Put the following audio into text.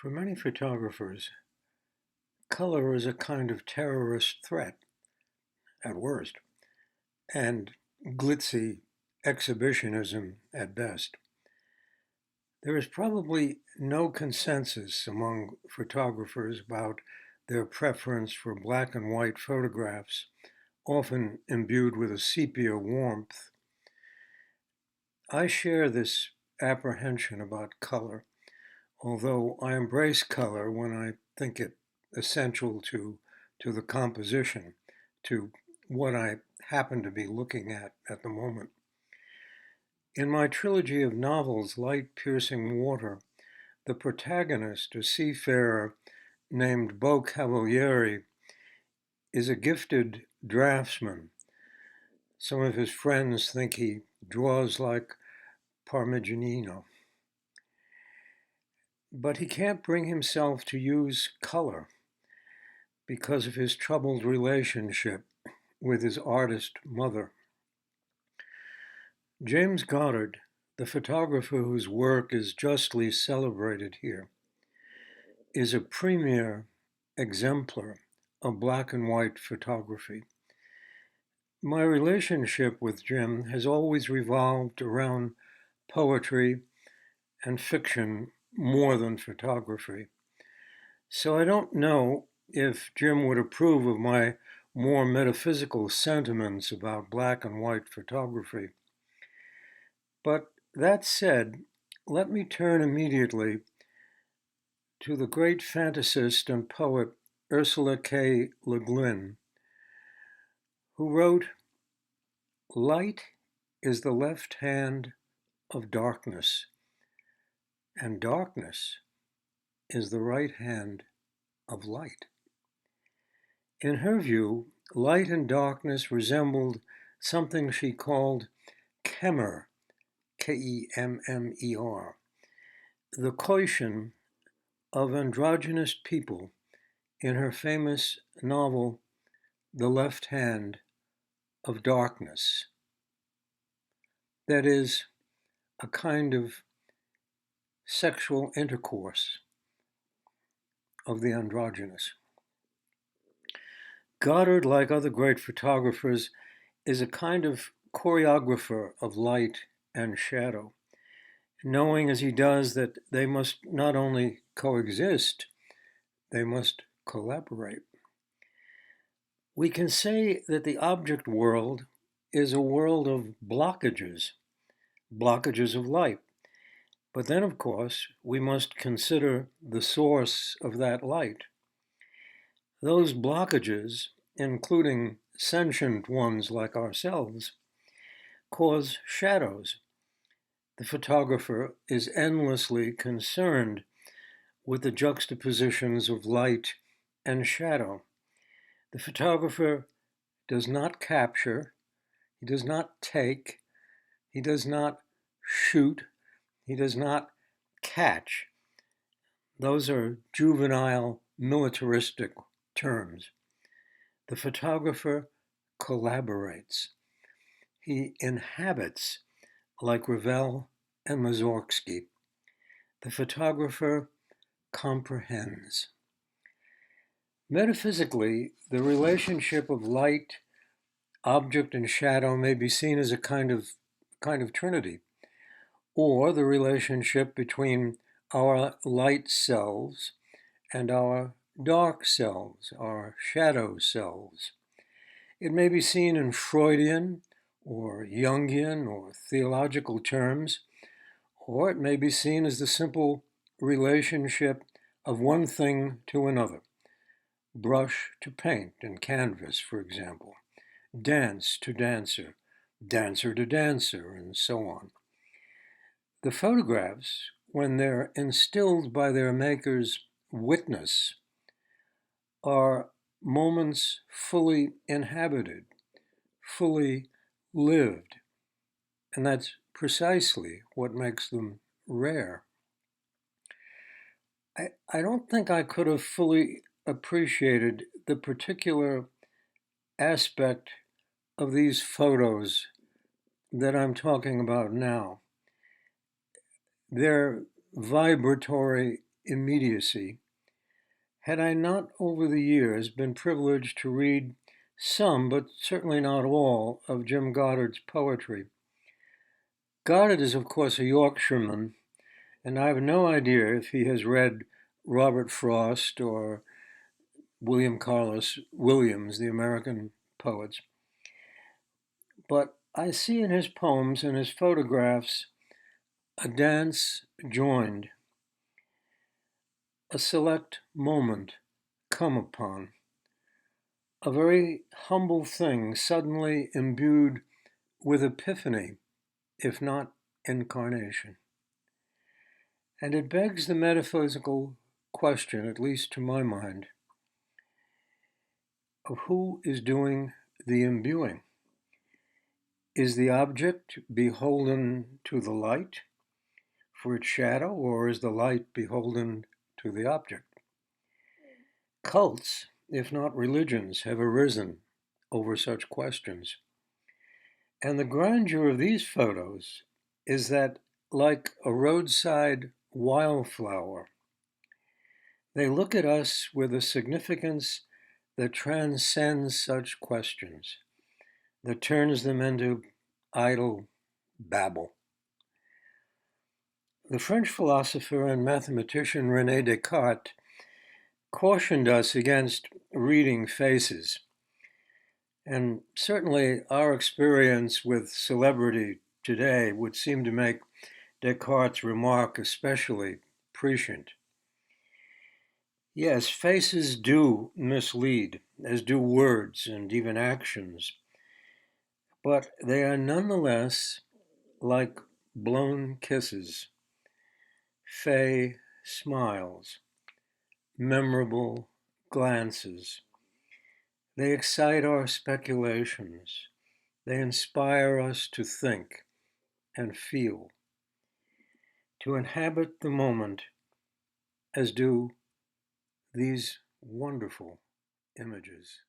For many photographers, color is a kind of terrorist threat, at worst, and glitzy exhibitionism at best. There is probably no consensus among photographers about their preference for black and white photographs, often imbued with a sepia warmth. I share this apprehension about color, although I embrace color when I think it essential to the composition, to what I happen to be looking at the moment. In my trilogy of novels, Light Piercing Water, the protagonist, a seafarer named Beau Cavalieri, is a gifted draftsman. Some of his friends think he draws like Parmigianino. But he can't bring himself to use color because of his troubled relationship with his artist mother. James Goddard, the photographer whose work is justly celebrated here, is a premier exemplar of black and white photography. My relationship with Jim has always revolved around poetry and fiction more than photography. So I don't know if Jim would approve of my more metaphysical sentiments about black and white photography. But that said, let me turn immediately to the great fantasist and poet Ursula K. Le Guin, who wrote, "Light is the left hand of darkness, and darkness is the right hand of light." In her view, light and darkness resembled something she called Kemmer, Kemmer, the coition of androgynous people in her famous novel, The Left Hand of Darkness. That is, a kind of sexual intercourse of the androgynous. Goddard, like other great photographers, is a kind of choreographer of light and shadow, knowing as he does that they must not only coexist, they must collaborate. We can say that the object world is a world of blockages of light. But then, of course, we must consider the source of that light. Those blockages, including sentient ones like ourselves, cause shadows. The photographer is endlessly concerned with the juxtapositions of light and shadow. The photographer does not capture, he does not take, he does not shoot, he does not catch. Those are juvenile, militaristic terms. The photographer collaborates. He inhabits, like Ravel and Mussorgsky. The photographer comprehends. Metaphysically, the relationship of light, object, and shadow may be seen as a kind of trinity, or the relationship between our light selves and our dark selves, our shadow selves. It may be seen in Freudian or Jungian or theological terms, or it may be seen as the simple relationship of one thing to another. Brush to paint and canvas, for example. Dance to dancer, dancer to dancer, and so on. The photographs, when they're instilled by their maker's witness, are moments fully inhabited, fully lived. And that's precisely what makes them rare. I don't think I could have fully appreciated the particular aspect of these photos that I'm talking about now. Their vibratory immediacy, had I not over the years been privileged to read some, but certainly not all, of Jim Goddard's poetry. Goddard is, of course, a Yorkshireman, and I have no idea if he has read Robert Frost or William Carlos Williams, the American poets. But I see in his poems and his photographs a dance joined, a select moment come upon, a very humble thing suddenly imbued with epiphany, if not incarnation. And it begs the metaphysical question, at least to my mind, of who is doing the imbuing. Is the object beholden to the light for its shadow, or is the light beholden to the object? Cults, if not religions, have arisen over such questions. And the grandeur of these photos is that, like a roadside wildflower, they look at us with a significance that transcends such questions, that turns them into idle babble. The French philosopher and mathematician René Descartes cautioned us against reading faces. And certainly our experience with celebrity today would seem to make Descartes' remark especially prescient. Yes, faces do mislead, as do words and even actions, but they are nonetheless like blown kisses, fey smiles, memorable glances. They excite our speculations. They inspire us to think and feel, to inhabit the moment as do these wonderful images.